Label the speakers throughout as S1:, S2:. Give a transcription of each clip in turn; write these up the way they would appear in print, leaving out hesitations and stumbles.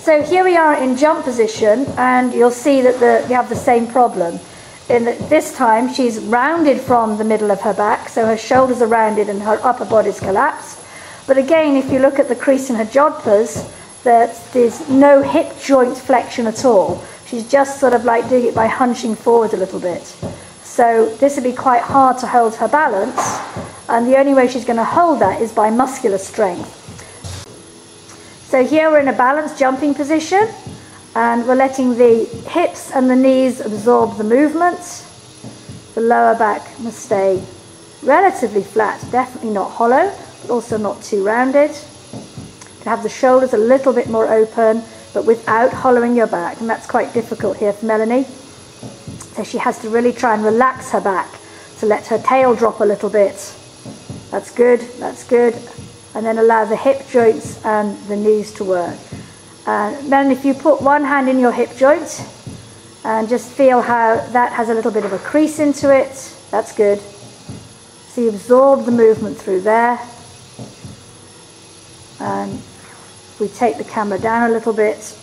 S1: So here we are in jump position, and you'll see that we have the same problem. In that this time she's rounded from the middle of her back, so her shoulders are rounded and her upper body's collapsed. But again, if you look at the crease in her jodhpurs, there's no hip joint flexion at all. She's just sort of like doing it by hunching forward a little bit. So this would be quite hard to hold her balance, and the only way she's going to hold that is by muscular strength. So here we're in a balanced jumping position, and we're letting the hips and the knees absorb the movement. The lower back must stay relatively flat, definitely not hollow, but also not too rounded. To have the shoulders a little bit more open, but without hollowing your back, and that's quite difficult here for Melanie. So she has to really try and relax her back to let her tail drop a little bit. That's good, that's good. And then allow the hip joints and the knees to work. And then if you put one hand in your hip joint and just feel how that has a little bit of a crease into it, that's good. So you absorb the movement through there. And we take the camera down a little bit.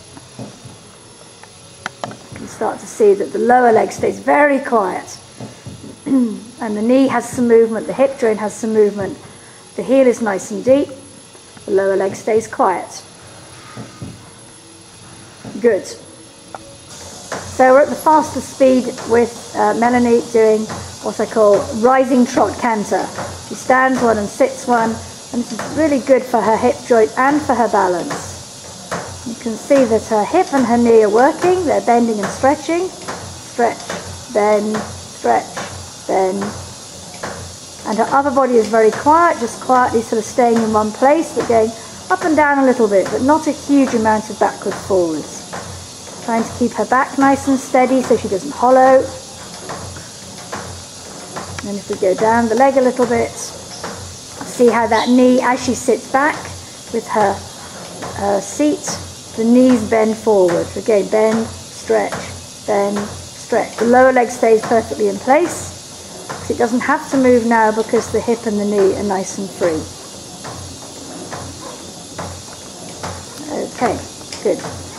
S1: You can start to see that the lower leg stays very quiet. And the knee has some movement, the hip joint has some movement. The heel is nice and deep. The lower leg stays quiet. Good. So we're at the faster speed with Melanie doing what I call rising trot canter. She stands one and sits one, and this is really good for her hip joint and for her balance. You can see that her hip and her knee are working. They're bending and stretching. Stretch, bend, stretch, bend. And her upper body is very quiet, just quietly sort of staying in one place, but going up and down a little bit, but not a huge amount of backwards forwards. Trying to keep her back nice and steady so she doesn't hollow. And then if we go down the leg a little bit, see how that knee, as she sits back with her seat, the knees bend forward. Again, bend, stretch, bend, stretch. The lower leg stays perfectly in place. It doesn't have to move now because the hip and the knee are nice and free. Okay, good.